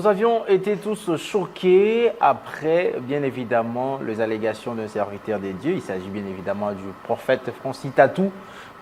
Nous avions été tous choqués après, bien évidemment, les allégations d'un serviteur de Dieu. Il s'agit bien évidemment du prophète Francis Tatou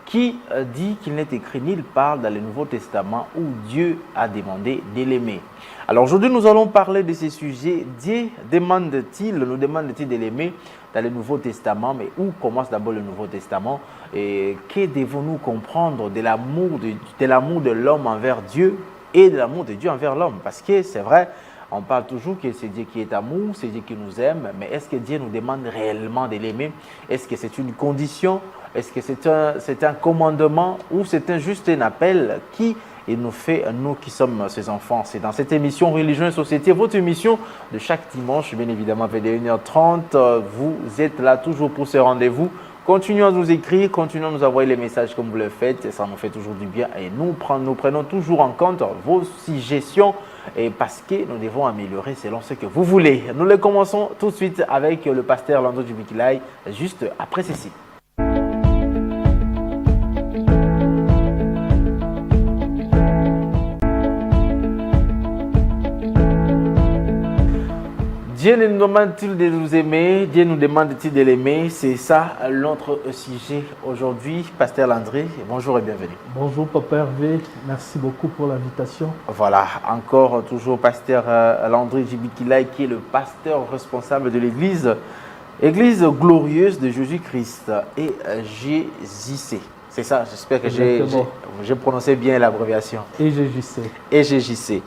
qui dit qu'il n'est écrit nulle part dans le Nouveau Testament où Dieu a demandé de l'aimer. Alors aujourd'hui, nous allons parler de ces sujets. Dieu nous demande-t-il de l'aimer dans le Nouveau Testament, mais où commence d'abord le Nouveau Testament et que devons-nous comprendre de l'amour de l'homme envers Dieu et de l'amour de Dieu envers l'homme? Parce que c'est vrai, on parle toujours que c'est Dieu qui est amour, c'est Dieu qui nous aime, mais est-ce que Dieu nous demande réellement de l'aimer? Est-ce que c'est une condition? Est-ce que c'est un commandement ou c'est juste un appel qui nous fait, nous qui sommes ses enfants? C'est dans cette émission Religion et Société, votre émission de chaque dimanche, bien évidemment à 21h30. Vous êtes là toujours pour ce rendez-vous. Continuez à nous écrire, continuez à nous envoyer les messages comme vous le faites, ça nous fait toujours du bien et nous prenons toujours en compte vos suggestions et parce que nous devons améliorer selon ce que vous voulez. Nous les commençons tout de suite avec le pasteur Landry Djibikilai, juste après ceci. Dieu nous demande-t-il de nous aimer? Dieu nous demande-t-il de l'aimer? C'est ça notre sujet aujourd'hui. Pasteur Landry, bonjour et bienvenue. Bonjour Papa Hervé, merci beaucoup pour l'invitation. Voilà, encore toujours Pasteur Landry Djibikilai qui est le pasteur responsable de l'église glorieuse de Jésus-Christ et GJC. C'est ça, j'espère que j'ai prononcé bien l'abréviation. EGJC.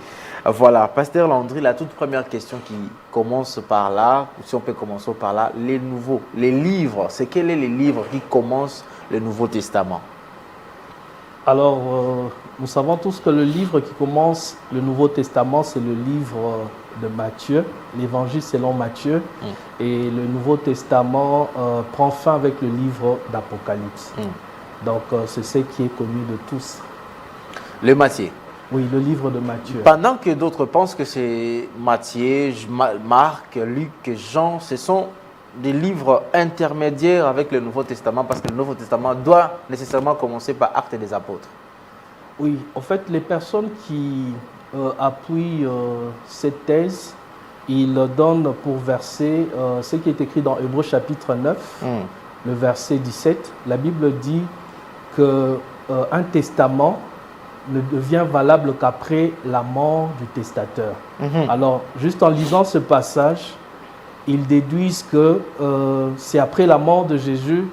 Voilà, Pasteur Landry, la toute première question qui commence par là, si on peut commencer par là, les livres, c'est quels sont les livres qui commencent le Nouveau Testament? Alors, nous savons tous que le livre qui commence le Nouveau Testament, c'est le livre de Matthieu, l'Évangile selon Matthieu, et le Nouveau Testament prend fin avec le livre d'Apocalypse. Donc, c'est ce qui est connu de tous. Le Matthieu. Oui, le livre de Matthieu. Pendant que d'autres pensent que c'est Matthieu, Marc, Luc, Jean, ce sont des livres intermédiaires avec le Nouveau Testament parce que le Nouveau Testament doit nécessairement commencer par Actes des Apôtres. Oui, en fait, les personnes qui appuient cette thèse, ils donnent pour verset ce qui est écrit dans Hébreux chapitre 9, le verset 17. La Bible dit qu'un testament ne devient valable qu'après la mort du testateur. Alors, juste en lisant ce passage, ils déduisent que c'est après la mort de Jésus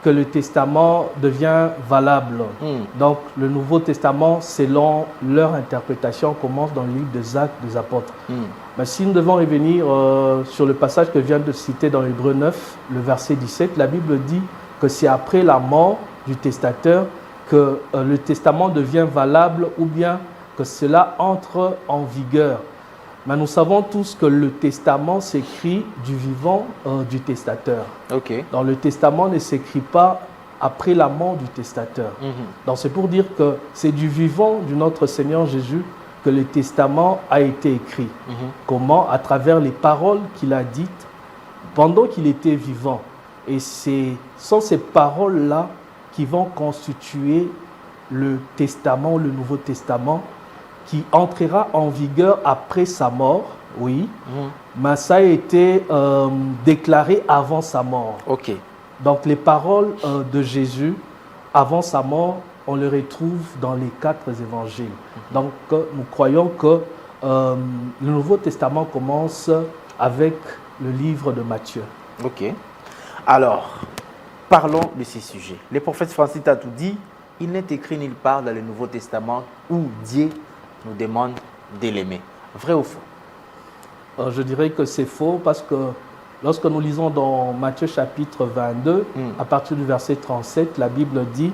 que le testament devient valable. Donc, le Nouveau Testament, selon leur interprétation, commence dans le livre des Actes des Apôtres. Mais si nous devons revenir sur le passage que je viens de citer dans Hébreux 9, le verset 17, la Bible dit que c'est après la mort du testateur que le testament devient valable ou bien que cela entre en vigueur. Mais nous savons tous que le testament s'écrit du vivant du testateur. Donc le testament ne s'écrit pas après la mort du testateur. Donc c'est pour dire que c'est du vivant de notre Seigneur Jésus que le testament a été écrit. Comment? À travers les paroles qu'il a dites pendant qu'il était vivant. Et ce sont ces paroles-là qui vont constituer le testament, le Nouveau Testament, qui entrera en vigueur après sa mort, oui, mais ça a été déclaré avant sa mort. Donc les paroles de Jésus, avant sa mort, on les retrouve dans les 4 évangiles. Donc nous croyons que le Nouveau Testament commence avec le livre de Matthieu. Alors, parlons de ces sujets. Le prophète Francis Tatou dit, il n'est écrit nulle part dans le Nouveau Testament où Dieu nous demande de l'aimer. Vrai ou faux? Je dirais que c'est faux parce que lorsque nous lisons dans Matthieu chapitre 22, à partir du verset 37, la Bible dit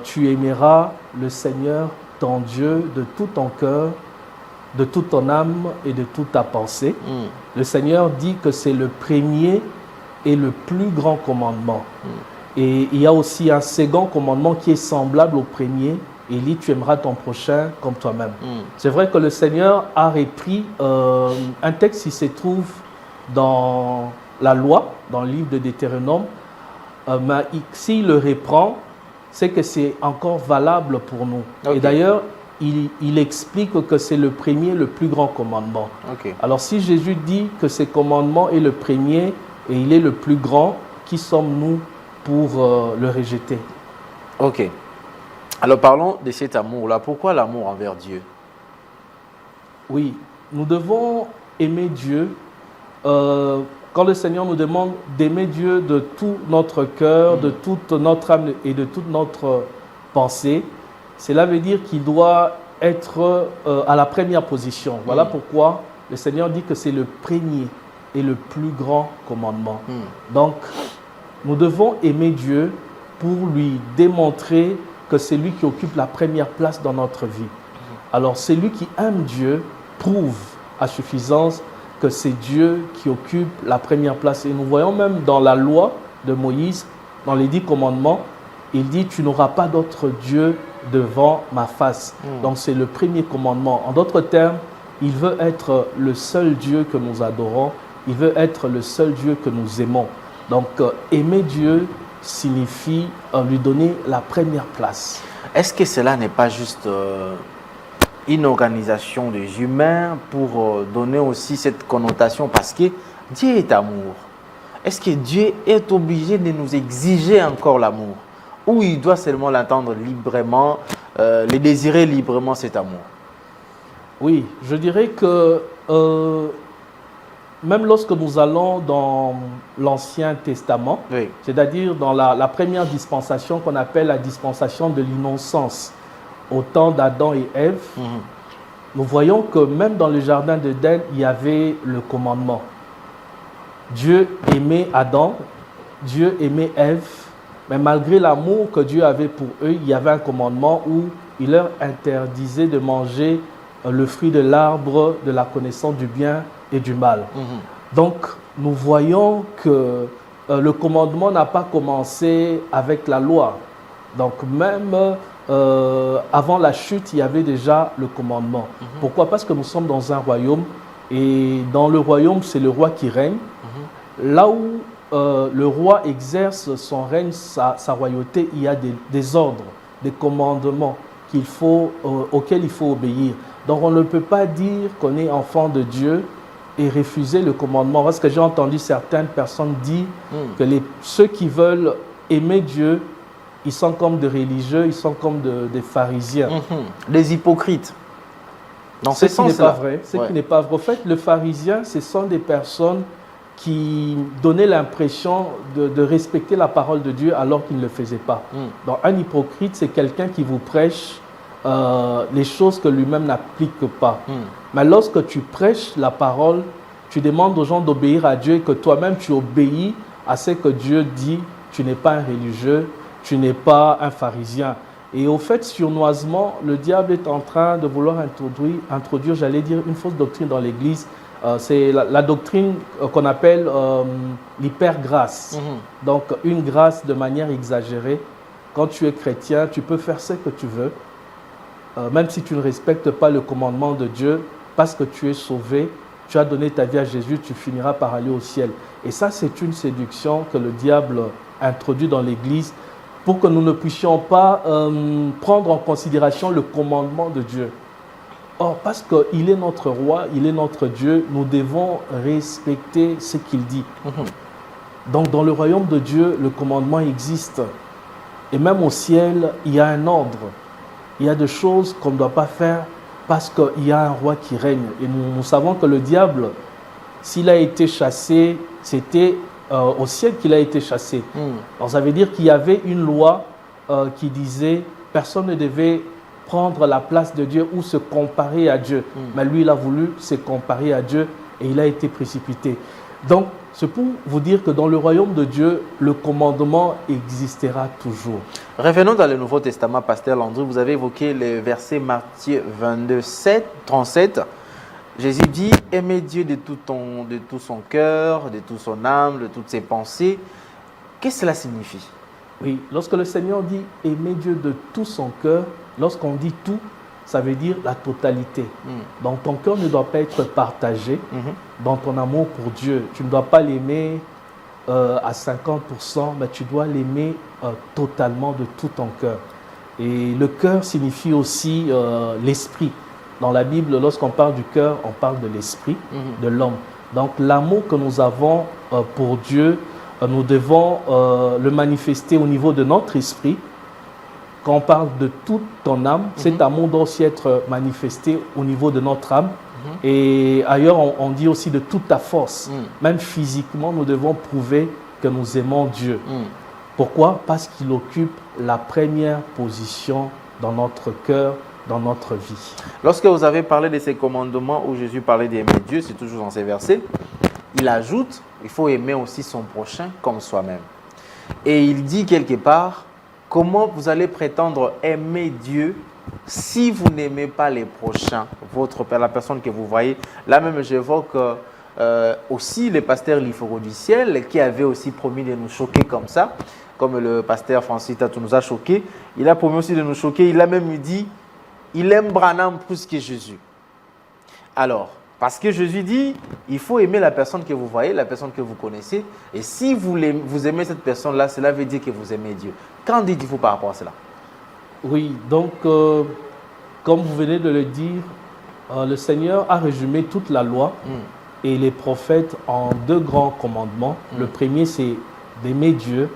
tu aimeras le Seigneur ton Dieu de tout ton cœur, de toute ton âme et de toute ta pensée. Le Seigneur dit que c'est le premier et le plus grand commandement. Et il y a aussi un second commandement qui est semblable au premier. Il dit, tu aimeras ton prochain comme toi-même. C'est vrai que le Seigneur a repris un texte qui se trouve dans la loi, dans le livre de Deutéronome. Mais s'il le reprend, c'est que c'est encore valable pour nous. Et d'ailleurs, il explique que c'est le premier, le plus grand commandement. Ok. Alors si Jésus dit que ce commandement est le premier et il est le plus grand, qui sommes-nous pour le rejeter? Ok. Alors parlons de cet amour-là. Pourquoi l'amour envers Dieu? Oui, nous devons aimer Dieu. Quand le Seigneur nous demande d'aimer Dieu de tout notre cœur, de toute notre âme et de toute notre pensée, cela veut dire qu'il doit être à la première position. Voilà pourquoi le Seigneur dit que c'est le premier et le plus grand commandement. Donc, nous devons aimer Dieu pour lui démontrer que c'est lui qui occupe la première place dans notre vie. Alors, celui qui aime Dieu prouve à suffisance que c'est Dieu qui occupe la première place. Et nous voyons même dans la loi de Moïse, dans les 10 commandements, il dit « Tu n'auras pas d'autre Dieu devant ma face ». Donc c'est le premier commandement. En d'autres termes, il veut être le seul Dieu que nous adorons, il veut être le seul Dieu que nous aimons. Donc aimer Dieu signifie lui donner la première place. Est-ce que cela n'est pas juste une organisation des humains pour donner aussi cette connotation? Parce que Dieu est amour. Est-ce que Dieu est obligé de nous exiger encore l'amour? Ou il doit seulement l'entendre librement, le désirer librement, cet amour? Oui, je dirais que même lorsque nous allons dans l'Ancien Testament, oui, c'est-à-dire dans la première dispensation qu'on appelle la dispensation de l'innocence, au temps d'Adam et Ève, nous voyons que même dans le jardin d'Éden, il y avait le commandement. Dieu aimait Adam, Dieu aimait Ève, mais malgré l'amour que Dieu avait pour eux, il y avait un commandement où il leur interdisait de manger le fruit de l'arbre de la connaissance du bien et du mal. Donc, nous voyons que le commandement n'a pas commencé avec la loi. Donc, même avant la chute, il y avait déjà le commandement. Pourquoi? Parce que nous sommes dans un royaume et dans le royaume, c'est le roi qui règne. Là où le roi exerce son règne, sa royauté, il y a des ordres, des commandements auxquels il faut obéir. Donc on ne peut pas dire qu'on est enfant de Dieu et refuser le commandement. Parce que j'ai entendu certaines personnes dire que ceux qui veulent aimer Dieu, ils sont comme des religieux, ils sont comme des pharisiens. Des hypocrites. Dans ce ce sens-là. qui n'est pas vrai. Ce qui n'est pas vrai. En fait, le pharisien, ce sont des personnes qui donnaient l'impression de respecter la parole de Dieu alors qu'ils ne le faisaient pas. Donc un hypocrite, c'est quelqu'un qui vous prêche les choses que lui-même n'applique pas. Mais lorsque tu prêches la parole, tu demandes aux gens d'obéir à Dieu et que toi-même tu obéis à ce que Dieu dit. Tu n'es pas un religieux, tu n'es pas un pharisien. Et au fait, sournoisement, le diable est en train de vouloir introduire, j'allais dire, une fausse doctrine dans l'Église. C'est la doctrine qu'on appelle l'hypergrâce. Donc, une grâce de manière exagérée. Quand tu es chrétien, tu peux faire ce que tu veux, même si tu ne respectes pas le commandement de Dieu, parce que tu es sauvé, tu as donné ta vie à Jésus, tu finiras par aller au ciel. Et ça, c'est une séduction que le diable introduit dans l'Église pour que nous ne puissions pas prendre en considération le commandement de Dieu. Or, parce qu'il est notre roi, il est notre Dieu, nous devons respecter ce qu'il dit. Donc, dans le royaume de Dieu, le commandement existe. Et même au ciel, il y a un ordre. Il y a des choses qu'on ne doit pas faire parce qu'il y a un roi qui règne. Et nous savons que le diable, s'il a été chassé, c'était au ciel qu'il a été chassé. Donc, ça veut dire qu'il y avait une loi qui disait personne ne devait prendre la place de Dieu ou se comparer à Dieu. Mais lui, il a voulu se comparer à Dieu et il a été précipité. Donc, c'est pour vous dire que dans le royaume de Dieu, le commandement existera toujours. Revenons dans le Nouveau Testament, Pasteur Landry. Vous avez évoqué le verset Matthieu 22, 37. Jésus dit « Aimez Dieu de tout son cœur, de toute son âme, de toutes ses pensées ». Qu'est-ce que cela signifie? Oui, lorsque le Seigneur dit « Aimez Dieu de tout son cœur », lorsqu'on dit « tout », ça veut dire la totalité. Donc ton cœur ne doit pas être partagé dans ton amour pour Dieu. Tu ne dois pas l'aimer à 50%, mais tu dois l'aimer totalement de tout ton cœur. Et le cœur signifie aussi l'esprit. Dans la Bible, lorsqu'on parle du cœur, on parle de l'esprit, de l'homme. Donc l'amour que nous avons pour Dieu, nous devons le manifester au niveau de notre esprit. Quand on parle de toute ton âme, cet amour doit aussi être manifesté au niveau de notre âme. Et ailleurs, on dit aussi de toute ta force. Même physiquement, nous devons prouver que nous aimons Dieu. Pourquoi? Parce qu'il occupe la première position dans notre cœur, dans notre vie. Lorsque vous avez parlé de ces commandements où Jésus parlait d'aimer Dieu, c'est toujours dans ces versets, il ajoute, il faut aimer aussi son prochain comme soi-même. Et il dit quelque part, comment vous allez prétendre aimer Dieu si vous n'aimez pas les prochains, la personne que vous voyez. Là même, j'évoque aussi le pasteur Liforo du ciel qui avait aussi promis de nous choquer comme ça, comme le pasteur Francis Tatou nous a choqués. Il a promis aussi de nous choquer. Il a même dit, il aime Branham plus que Jésus. Alors, parce que Jésus dit, il faut aimer la personne que vous voyez, la personne que vous connaissez. Et si vous aimez cette personne-là, cela veut dire que vous aimez Dieu. Qu'en dites-vous par rapport à cela? Oui, donc, comme vous venez de le dire, le Seigneur a résumé toute la loi et les prophètes en 2 grands commandements. Le premier, c'est d'aimer Dieu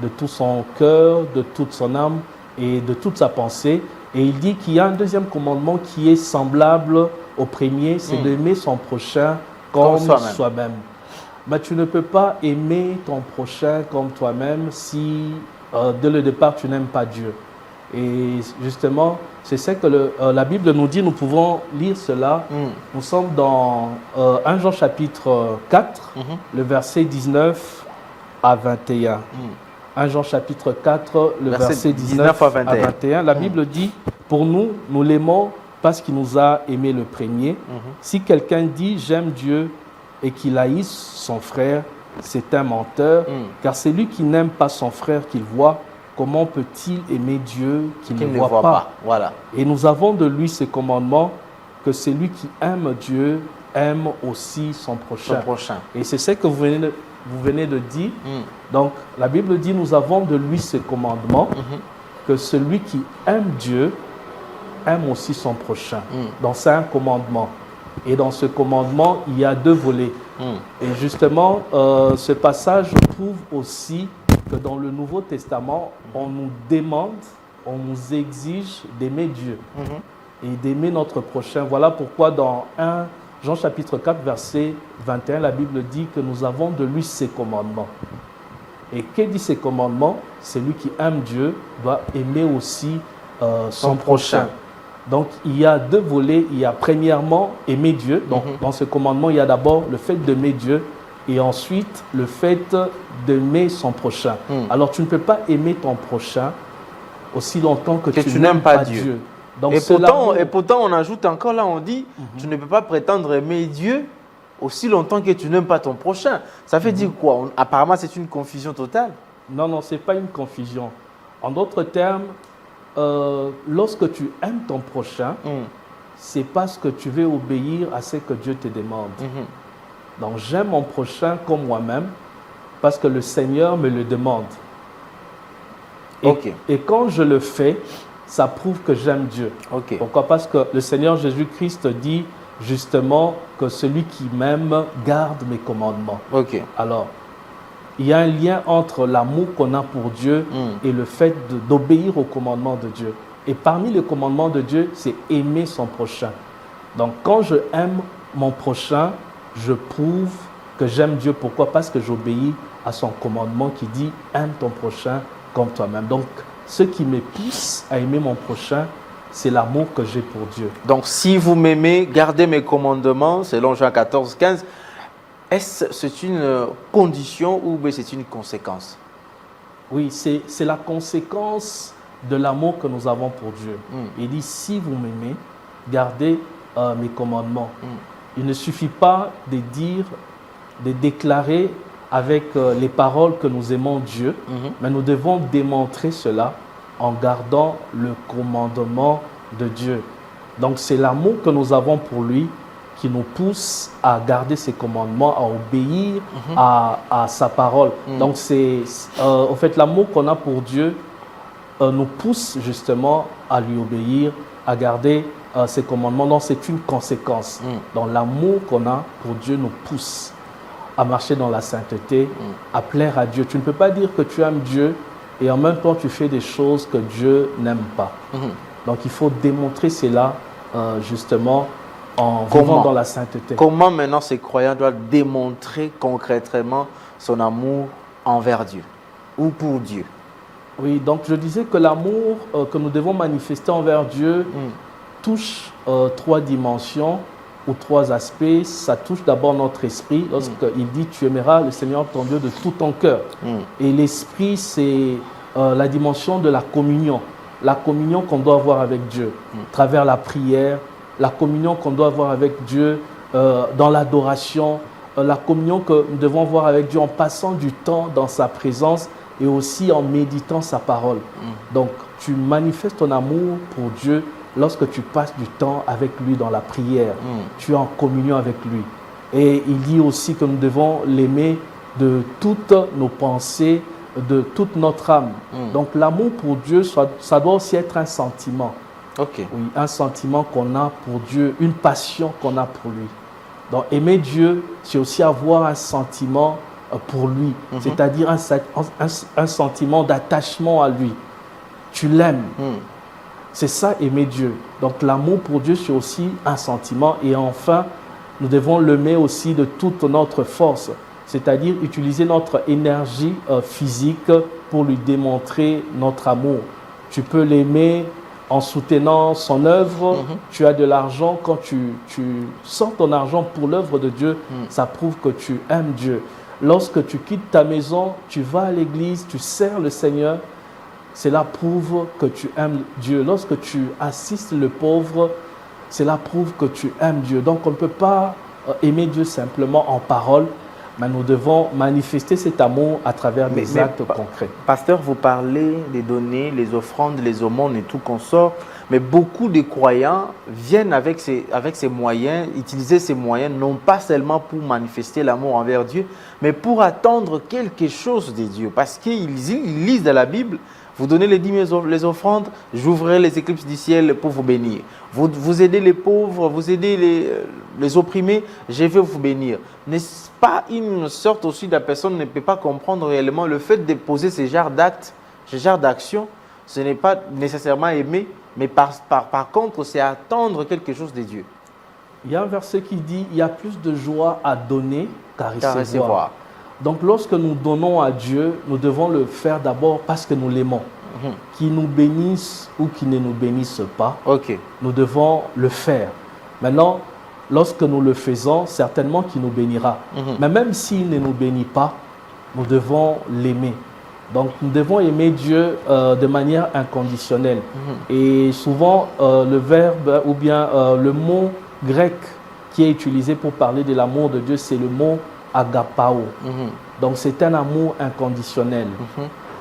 de tout son cœur, de toute son âme et de toute sa pensée. Et il dit qu'il y a un deuxième commandement qui est semblable au premier, c'est d'aimer son prochain comme soi-même. Mais tu ne peux pas aimer ton prochain comme toi-même si, dès le départ, tu n'aimes pas Dieu. Et justement, c'est ce que la Bible nous dit, nous pouvons lire cela. Nous sommes dans 1 Jean chapitre 4, le verset 19 à 21. 1 Jean chapitre 4, le verset 19 à 21. La Bible dit, pour nous, nous l'aimons parce qu'il nous a aimé le premier. Si quelqu'un dit, j'aime Dieu et qu'il haïsse son frère, c'est un menteur. Car celui qui n'aime pas son frère qu'il voit, comment peut-il aimer Dieu qu'il ne voit pas? Voilà. Et nous avons de lui ce commandement, que celui qui aime Dieu aime aussi son prochain. Et c'est ce que vous venez de dire. Donc, la Bible dit, nous avons de lui ce commandement, que celui qui aime Dieu aime aussi son prochain. Donc, c'est un commandement. Et dans ce commandement, il y a 2 volets. Et justement, ce passage prouve aussi que dans le Nouveau Testament, on nous demande, on nous exige d'aimer Dieu et d'aimer notre prochain. Voilà pourquoi dans 1 Jean chapitre 4, verset 21, la Bible dit que nous avons de lui ses commandements. Et que dit ces commandements? Celui qui aime Dieu doit aimer aussi son prochain. Donc, il y a 2 volets. Il y a premièrement aimer Dieu. Donc, dans ce commandement, il y a d'abord le fait d'aimer Dieu et ensuite le fait d'aimer son prochain. Alors, tu ne peux pas aimer ton prochain aussi longtemps que tu n'aimes pas Dieu. Donc, et pourtant, on ajoute encore là, on dit, tu ne peux pas prétendre aimer Dieu aussi longtemps que tu n'aimes pas ton prochain. Ça veut dire quoi? Apparemment, c'est une confusion totale. Non, non, ce n'est pas une confusion. En d'autres termes, lorsque tu aimes ton prochain, c'est parce que tu veux obéir à ce que Dieu te demande. Donc, j'aime mon prochain comme moi-même parce que le Seigneur me le demande. Et quand je le fais, ça prouve que j'aime Dieu. Pourquoi? Parce que le Seigneur Jésus-Christ dit justement que celui qui m'aime garde mes commandements. Alors, il y a un lien entre l'amour qu'on a pour Dieu et le fait d'obéir aux commandements de Dieu. Et parmi les commandements de Dieu, c'est aimer son prochain. Donc, quand je aime mon prochain, je prouve que j'aime Dieu. Pourquoi? Parce que j'obéis à son commandement qui dit « aime ton prochain comme toi-même ». Donc, ce qui me pousse à aimer mon prochain, c'est l'amour que j'ai pour Dieu. Donc, si vous m'aimez, gardez mes commandements, selon Jean 14, 15. Est-ce c'est une condition ou c'est une conséquence? Oui, c'est la conséquence de l'amour que nous avons pour Dieu. Il dit, si vous m'aimez, gardez mes commandements. Il ne suffit pas de dire, de déclarer avec les paroles que nous aimons Dieu, mais nous devons démontrer cela en gardant le commandement de Dieu. Donc c'est l'amour que nous avons pour lui qui nous pousse à garder ses commandements, à obéir à sa parole. Donc c'est en fait l'amour qu'on a pour Dieu nous pousse justement à lui obéir, à garder ses commandements. Donc c'est une conséquence. Donc l'amour qu'on a pour Dieu nous pousse à marcher dans la sainteté, à plaire à Dieu. Tu ne peux pas dire que tu aimes Dieu et en même temps tu fais des choses que Dieu n'aime pas. Donc il faut démontrer cela justement en vivant dans la sainteté. Comment maintenant ces croyants doivent démontrer concrètement son amour envers Dieu ou pour Dieu? Oui, donc je disais que l'amour que nous devons manifester envers Dieu touche trois dimensions ou trois aspects. Ça touche d'abord notre esprit. Lorsqu'il dit tu aimeras le Seigneur ton Dieu de tout ton cœur. Et l'esprit, c'est la dimension de la communion. La communion qu'on doit avoir avec Dieu à travers la prière, la communion qu'on doit avoir avec Dieu dans l'adoration, la communion que nous devons avoir avec Dieu en passant du temps dans sa présence et aussi en méditant sa parole. Donc, tu manifestes ton amour pour Dieu lorsque tu passes du temps avec lui dans la prière. Tu es en communion avec lui. Et il dit aussi que nous devons l'aimer de toutes nos pensées, de toute notre âme. Donc, l'amour pour Dieu, ça doit aussi être un sentiment. Oui, un sentiment qu'on a pour Dieu, une passion qu'on a pour lui. Donc, aimer Dieu, c'est aussi avoir un sentiment pour lui, c'est-à-dire un sentiment d'attachement à lui. Tu l'aimes. C'est ça, aimer Dieu. Donc, l'amour pour Dieu, c'est aussi un sentiment. Et enfin, nous devons l'aimer aussi de toute notre force, c'est-à-dire utiliser notre énergie physique pour lui démontrer notre amour. Tu peux l'aimer en soutenant son œuvre. Tu as de l'argent, quand tu sors ton argent pour l'œuvre de Dieu, ça prouve que tu aimes Dieu. Lorsque tu quittes ta maison, tu vas à l'église, tu sers le Seigneur, cela prouve que tu aimes Dieu. Lorsque tu assistes le pauvre, cela prouve que tu aimes Dieu. Donc on ne peut pas aimer Dieu simplement en parole, mais nous devons manifester cet amour à travers des actes concrets. Pasteur, vous parlez des données, les offrandes, les aumônes et tout consort, mais beaucoup de croyants viennent avec ces moyens, utiliser ces moyens, non pas seulement pour manifester l'amour envers Dieu, mais pour attendre quelque chose de Dieu. Parce qu'ils lisent dans la Bible, vous donnez les offrandes, j'ouvrirai les éclipses du ciel pour vous bénir. Vous aidez les pauvres, vous aidez les opprimés, je vais vous bénir. N'est-ce pas une sorte aussi de la personne ne peut pas comprendre réellement le fait de poser ce genre d'actes, ce genre d'actions, ce n'est pas nécessairement aimer, mais par contre, c'est attendre quelque chose de Dieu. Il y a un verset qui dit, il y a plus de joie à donner qu'à recevoir. Donc, lorsque nous donnons à Dieu, nous devons le faire d'abord parce que nous l'aimons. Qu'il nous bénisse ou qu'il ne nous bénisse pas, nous devons le faire. Maintenant, lorsque nous le faisons, certainement qu'il nous bénira. Mais même s'il ne nous bénit pas, nous devons l'aimer. Donc, nous devons aimer Dieu de manière inconditionnelle. Et souvent, le verbe ou bien le mot grec qui est utilisé pour parler de l'amour de Dieu, c'est le mot agapao. Donc, c'est un amour inconditionnel.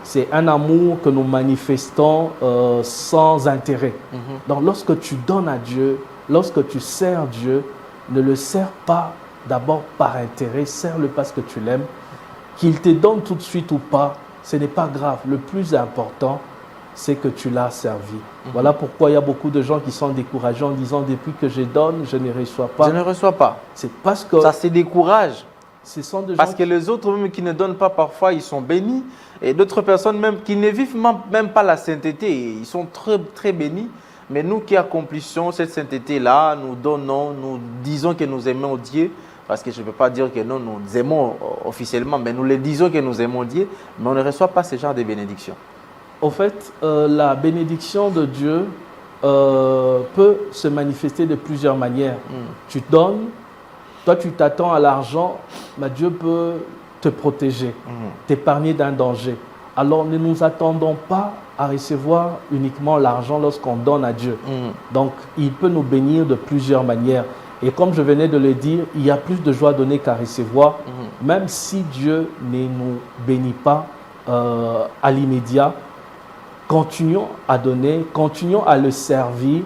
C'est un amour que nous manifestons sans intérêt. Donc, lorsque tu donnes à Dieu, lorsque tu sers Dieu, ne le sers pas d'abord par intérêt, sers-le parce que tu l'aimes. Qu'il te donne tout de suite ou pas, ce n'est pas grave. Le plus important, c'est que tu l'as servi. Voilà pourquoi il y a beaucoup de gens qui sont découragés en disant « Depuis que je donne, je ne reçois pas. » Je ne reçois pas. C'est parce que... Ça se décourage. Ce sont des gens parce que les autres même qui ne donnent pas, parfois, ils sont bénis. Et d'autres personnes même qui ne vivent même pas la sainteté, ils sont très, très bénis. Mais nous qui accomplissons cette sainteté-là, nous donnons, nous disons que nous aimons Dieu. Parce que je ne peux pas dire que nous aimons officiellement, mais nous le disons que nous aimons Dieu, mais on ne reçoit pas ce genre de bénédiction. Au fait, la bénédiction de Dieu peut se manifester de plusieurs manières. Tu donnes, toi tu t'attends à l'argent, mais Dieu peut te protéger, t'épargner d'un danger. Alors ne nous attendons pas à recevoir uniquement l'argent lorsqu'on donne à Dieu. Donc il peut nous bénir de plusieurs manières. Et comme je venais de le dire, il y a plus de joie à donner qu'à recevoir, même si Dieu ne nous bénit pas à l'immédiat. Continuons à donner, continuons à le servir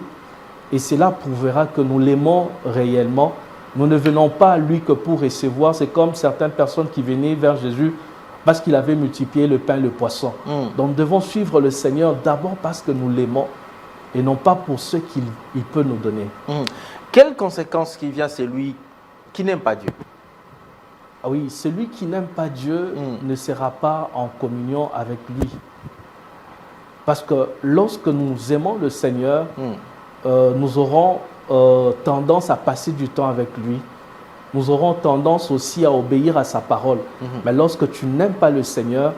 et cela prouvera que nous l'aimons réellement. Nous ne venons pas à lui que pour recevoir. C'est comme certaines personnes qui venaient vers Jésus parce qu'il avait multiplié le pain et le poisson. Donc nous devons suivre le Seigneur d'abord parce que nous l'aimons et non pas pour ce qu'il peut nous donner. Quelles conséquences qui vient celui qui n'aime pas Dieu? Ah oui, celui qui n'aime pas Dieu ne sera pas en communion avec lui. Parce que lorsque nous aimons le Seigneur, nous aurons tendance à passer du temps avec lui. Nous aurons tendance aussi à obéir à sa parole. Mais lorsque tu n'aimes pas le Seigneur,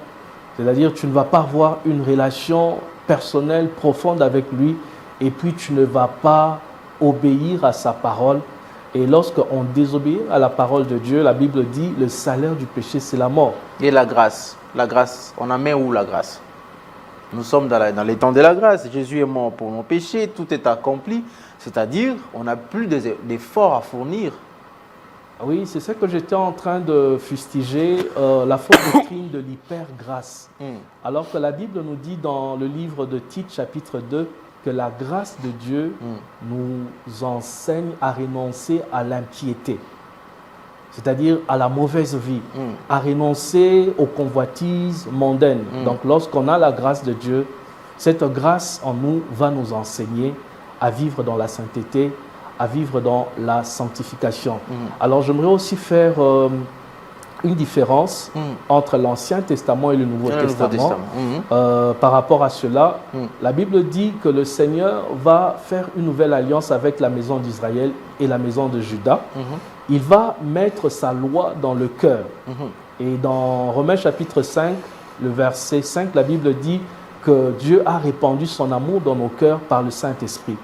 c'est-à-dire tu ne vas pas avoir une relation personnelle profonde avec lui et puis tu ne vas pas obéir à sa parole. Et lorsqu'on désobéit à la parole de Dieu, la Bible dit le salaire du péché, c'est la mort. Et la grâce, on en met où la grâce? Nous sommes dans les temps de la grâce. Jésus est mort pour nos péchés, tout est accompli. C'est-à-dire, on n'a plus d'efforts à fournir. Oui, c'est ça que j'étais en train de fustiger, la fausse doctrine de l'hyper-grâce. Alors que la Bible nous dit dans le livre de Tite, chapitre 2, que la grâce de Dieu nous enseigne à renoncer à l'impiété, c'est-à-dire à la mauvaise vie, à renoncer aux convoitises mondaines. Donc lorsqu'on a la grâce de Dieu, cette grâce en nous va nous enseigner à vivre dans la sainteté, à vivre dans la sanctification. Alors j'aimerais aussi faire une différence entre l'Ancien Testament et le Nouveau Testament. Par rapport à cela, la Bible dit que le Seigneur va faire une nouvelle alliance avec la maison d'Israël et la maison de Juda. Il va mettre sa loi dans le cœur. Et dans Romains chapitre 5, le verset 5, la Bible dit que Dieu a répandu son amour dans nos cœurs par le Saint-Esprit.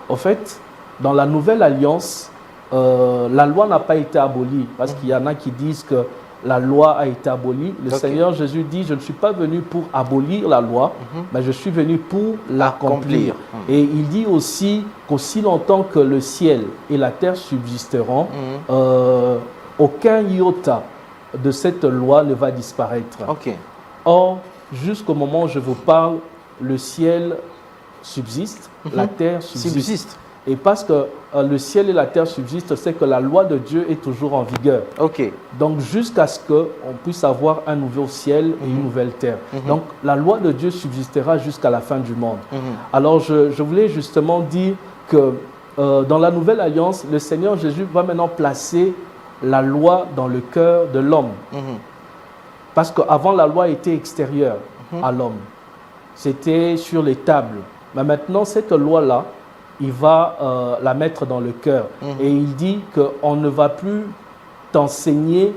En fait, dans la nouvelle alliance, la loi n'a pas été abolie, parce qu'il y en a qui disent que la loi a été abolie. Le Seigneur Jésus dit, je ne suis pas venu pour abolir la loi, mais je suis venu pour l'accomplir. Et il dit aussi qu'aussi longtemps que le ciel et la terre subsisteront, aucun iota de cette loi ne va disparaître. Or, jusqu'au moment où je vous parle, le ciel subsiste, la terre subsiste. Et parce que le ciel et la terre subsistent, c'est que la loi de Dieu est toujours en vigueur. Donc jusqu'à ce qu'on puisse avoir un nouveau ciel et une nouvelle terre. Donc la loi de Dieu subsistera jusqu'à la fin du monde. Alors je voulais justement dire que dans la nouvelle alliance, le Seigneur Jésus va maintenant placer la loi dans le cœur de l'homme. Parce qu'avant, la loi était extérieure à l'homme. C'était sur les tables. Mais maintenant, cette loi-là, il va la mettre dans le cœur. Et il dit qu'on ne va plus t'enseigner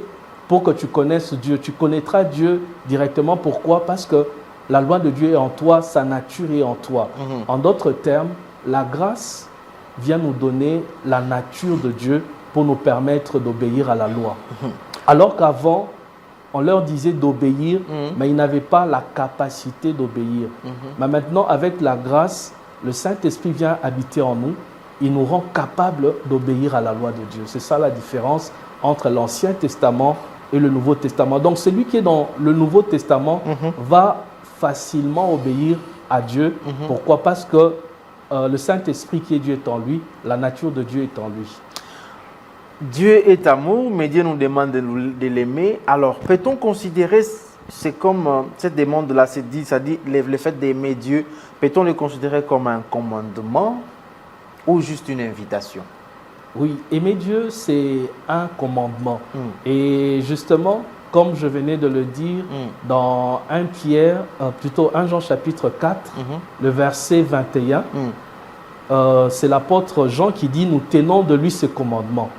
pour que tu connaisses Dieu. Tu connaîtras Dieu directement. Pourquoi? Parce que la loi de Dieu est en toi, sa nature est en toi. En d'autres termes, la grâce vient nous donner la nature de Dieu pour nous permettre d'obéir à la loi. Alors qu'avant, on leur disait d'obéir, mais ils n'avaient pas la capacité d'obéir. Mais maintenant, avec la grâce, le Saint-Esprit vient habiter en nous. Il nous rend capables d'obéir à la loi de Dieu. C'est ça la différence entre l'Ancien Testament et le Nouveau Testament. Donc, celui qui est dans le Nouveau Testament va facilement obéir à Dieu. Pourquoi? Parce que le Saint-Esprit qui est Dieu est en lui, la nature de Dieu est en lui. Dieu est amour, mais Dieu nous demande de l'aimer. Alors, peut-on considérer, c'est comme cette demande-là, ça dit le fait d'aimer Dieu, peut-on le considérer comme un commandement ou juste une invitation? Oui, aimer Dieu, c'est un commandement. Et justement, comme je venais de le dire, dans 1 Pierre, plutôt 1 Jean chapitre 4, le verset 21, c'est l'apôtre Jean qui dit « Nous tenons de lui ce commandement ».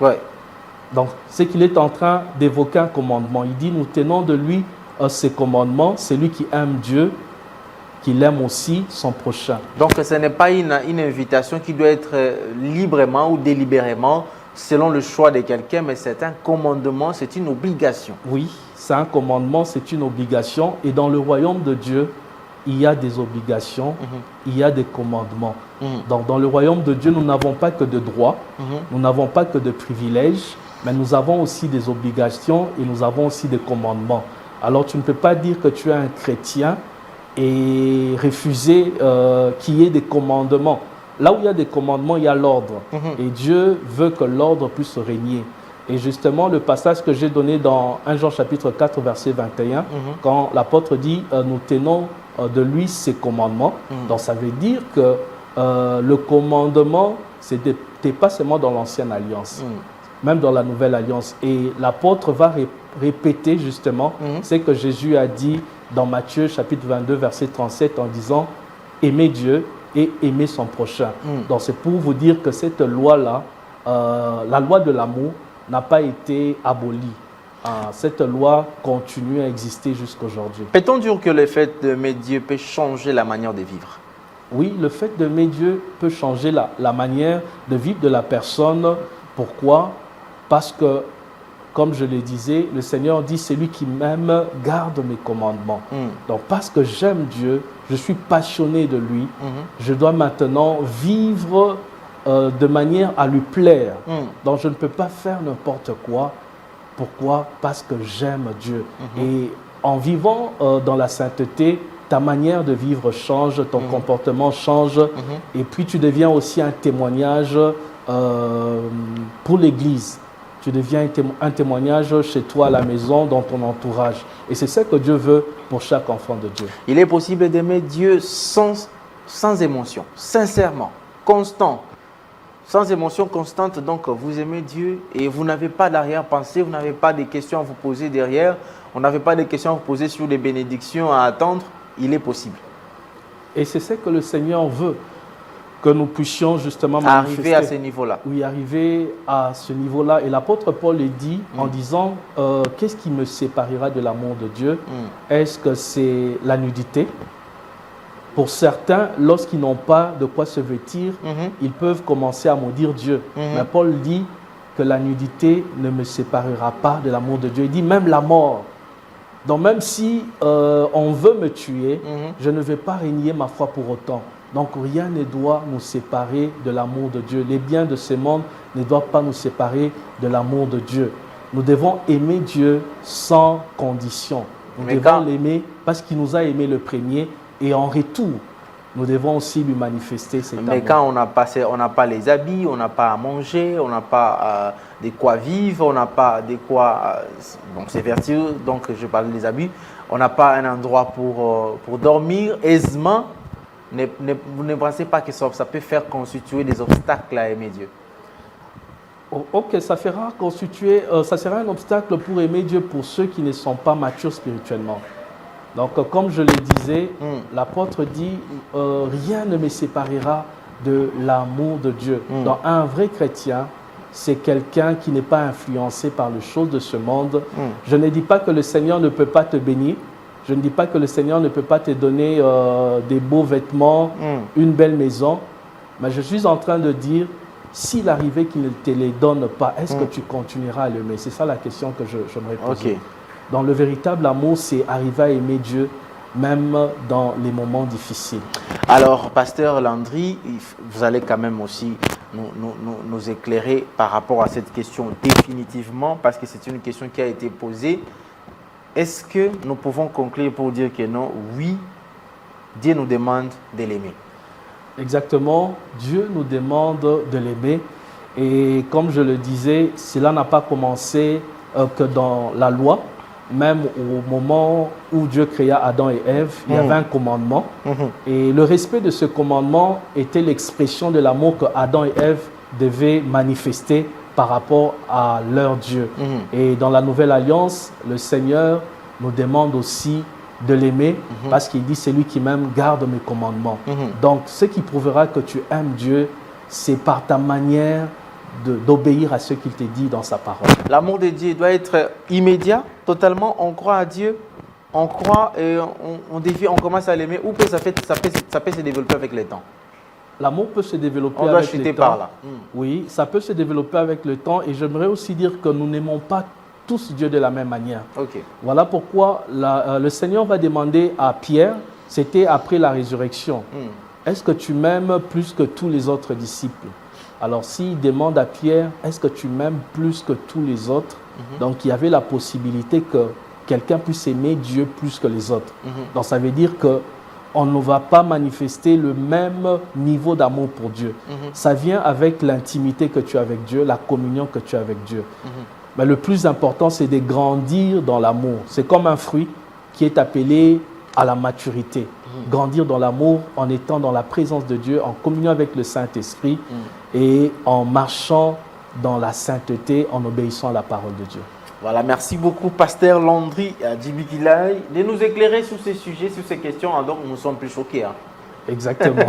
Donc, c'est qu'il est en train d'évoquer un commandement. Il dit « Nous tenons de lui ce commandement ». C'est lui qui aime Dieu, qu'il aime aussi son prochain. Donc, ce n'est pas une invitation qui doit être librement ou délibérément selon le choix de quelqu'un, mais c'est un commandement, c'est une obligation. Oui, c'est un commandement, c'est une obligation. Et dans le royaume de Dieu, il y a des obligations, il y a des commandements. Donc, dans le royaume de Dieu, nous n'avons pas que de droits, nous n'avons pas que de privilèges, mais nous avons aussi des obligations et nous avons aussi des commandements. Alors, tu ne peux pas dire que tu es un chrétien et refuser qu'il y ait des commandements. Là où il y a des commandements, il y a l'ordre. Et Dieu veut que l'ordre puisse régner. Et justement, le passage que j'ai donné dans 1 Jean chapitre 4, verset 21, quand l'apôtre dit nous tenons de lui ses commandements, donc ça veut dire que le commandement, ce n'était pas seulement dans l'ancienne alliance, même dans la nouvelle alliance. Et l'apôtre va répéter justement ce que Jésus a dit dans Matthieu chapitre 22, verset 37, en disant « Aimez Dieu et aimer son prochain ». Donc c'est pour vous dire que cette loi-là, la loi de l'amour, n'a pas été abolie. Cette loi continue à exister jusqu'aujourd'hui. Peut-on dire que le fait d'aimer Dieu peut changer la manière de vivre? Oui, le fait d'aimer Dieu peut changer la manière de vivre de la personne. Pourquoi? Parce que, comme je le disais, le Seigneur dit « Celui qui m'aime garde mes commandements ». Donc, parce que j'aime Dieu, je suis passionné de lui, je dois maintenant vivre de manière à lui plaire. Donc, je ne peux pas faire n'importe quoi. Pourquoi? Parce que j'aime Dieu. Et en vivant dans la sainteté, ta manière de vivre change, ton comportement change, et puis tu deviens aussi un témoignage pour l'Église. Tu deviens un témoignage chez toi à la maison, dans ton entourage. Et c'est ça que Dieu veut pour chaque enfant de Dieu. Il est possible d'aimer Dieu sans émotion, sincèrement, constant. Sans émotion constante, donc vous aimez Dieu et vous n'avez pas d'arrière-pensée, vous n'avez pas de questions à vous poser derrière, vous n'avez pas de questions à vous poser sur les bénédictions à attendre, il est possible. Et c'est ce que le Seigneur veut, que nous puissions justement arriver à ce niveau-là. Oui, arriver à ce niveau-là. Et l'apôtre Paul le dit en disant, qu'est-ce qui me séparera de l'amour de Dieu? Est-ce que c'est la nudité? Pour certains, lorsqu'ils n'ont pas de quoi se vêtir, ils peuvent commencer à maudire Dieu. Mais Paul dit que la nudité ne me séparera pas de l'amour de Dieu. Il dit même la mort. Donc même si on veut me tuer, je ne vais pas renier ma foi pour autant. Donc rien ne doit nous séparer de l'amour de Dieu. Les biens de ce monde ne doivent pas nous séparer de l'amour de Dieu. Nous devons aimer Dieu sans condition. Nous devons l'aimer parce qu'il nous a aimé le premier. Et en retour, nous devons aussi lui manifester cet amour. Mais quand on n'a pas les habits, on n'a pas à manger, on n'a pas de quoi vivre, on n'a pas de quoi... donc c'est vertueux, donc je parle des habits. On n'a pas un endroit pour dormir aisément. Vous ne pensez pas que ça peut faire constituer des obstacles à aimer Dieu? Ok, ça sera un obstacle pour aimer Dieu pour ceux qui ne sont pas matures spirituellement. Donc, comme je le disais, l'apôtre dit « Rien ne me séparera de l'amour de Dieu ». Donc, un vrai chrétien, c'est quelqu'un qui n'est pas influencé par les choses de ce monde. Je ne dis pas que le Seigneur ne peut pas te bénir. Je ne dis pas que le Seigneur ne peut pas te donner des beaux vêtements, une belle maison. Mais je suis en train de dire, s'il arrivait qu'il ne te les donne pas, est-ce que tu continueras à l'aimer? C'est ça la question que j'aimerais poser. Okay. Donc le véritable amour, c'est arriver à aimer Dieu, même dans les moments difficiles. Alors, Pasteur Landry, vous allez quand même aussi nous éclairer par rapport à cette question définitivement, parce que c'est une question qui a été posée. Est-ce que nous pouvons conclure pour dire que non, oui, Dieu nous demande de l'aimer? Exactement, Dieu nous demande de l'aimer. Et comme je le disais, cela n'a pas commencé que dans la loi. Même au moment où Dieu créa Adam et Ève, il y avait un commandement. Et le respect de ce commandement était l'expression de l'amour que Adam et Ève devaient manifester par rapport à leur Dieu. Et dans la Nouvelle Alliance, le Seigneur nous demande aussi de l'aimer parce qu'il dit « Celui qui m'aime garde mes commandements ». Donc, ce qui prouvera que tu aimes Dieu, c'est par ta manière d'obéir à ce qu'il te dit dans sa parole. L'amour de Dieu doit être immédiat, totalement. On croit à Dieu, on croit et on commence à l'aimer. Ou ça peut se développer avec le temps? L'amour peut se développer avec le temps. On doit chuter par là. Oui, ça peut se développer avec le temps. Et j'aimerais aussi dire que nous n'aimons pas tous Dieu de la même manière. Okay. Voilà pourquoi le Seigneur va demander à Pierre, c'était après la résurrection, est-ce que tu m'aimes plus que tous les autres disciples? Alors, s'il demande à Pierre, est-ce que tu m'aimes plus que tous les autres? Donc, il y avait la possibilité que quelqu'un puisse aimer Dieu plus que les autres. Donc, ça veut dire qu'on ne va pas manifester le même niveau d'amour pour Dieu. Ça vient avec l'intimité que tu as avec Dieu, la communion que tu as avec Dieu. Mais le plus important, c'est de grandir dans l'amour. C'est comme un fruit qui est appelé à la maturité. Grandir dans l'amour en étant dans la présence de Dieu, en communion avec le Saint-Esprit et en marchant dans la sainteté, en obéissant à la parole de Dieu. Voilà, merci beaucoup, Pasteur Landry Djibikilai, de nous éclairer sur ces sujets, sur ces questions. Donc, nous sommes plus choqués. Hein. Exactement.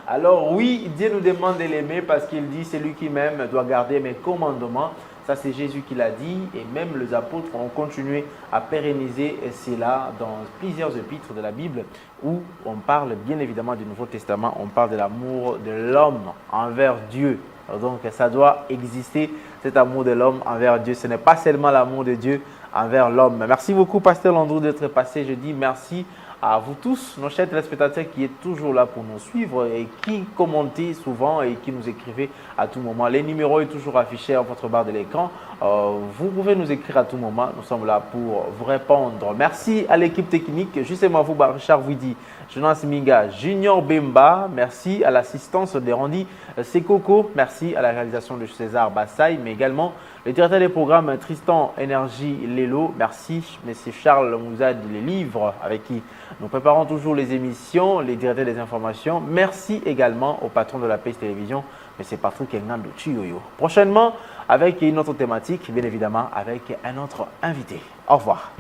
Alors oui, Dieu nous demande de l'aimer parce qu'il dit, celui qui m'aime doit garder mes commandements. Ça, c'est Jésus qui l'a dit. Et même les apôtres ont continué à pérenniser cela dans plusieurs épîtres de la Bible où on parle bien évidemment du Nouveau Testament. On parle de l'amour de l'homme envers Dieu. Donc, ça doit exister, cet amour de l'homme envers Dieu. Ce n'est pas seulement l'amour de Dieu envers l'homme. Merci beaucoup, Pasteur Landry, d'être passé. Je dis merci à vous tous, nos chers téléspectateurs qui êtes toujours là pour nous suivre et qui commentez souvent et qui nous écrivez à tout moment. Les numéros sont toujours affichés à votre barre de l'écran. Vous pouvez nous écrire à tout moment. Nous sommes là pour vous répondre. Merci à l'équipe technique, justement vous, Richard Widi, Jonas Minga, Junior Bemba. Merci à l'assistance de Randy Sekoko. Merci à la réalisation de César Bassaï, mais également le directeur des programmes Tristan Énergie Lelo. Merci, M. Charles Mouzad, les livres avec qui nous préparons toujours les émissions, les directeurs des informations. Merci également au patron de la PES Télévision, M. Patrick Ngando Chiyoyo. Prochainement, avec une autre thématique, bien évidemment, avec un autre invité. Au revoir.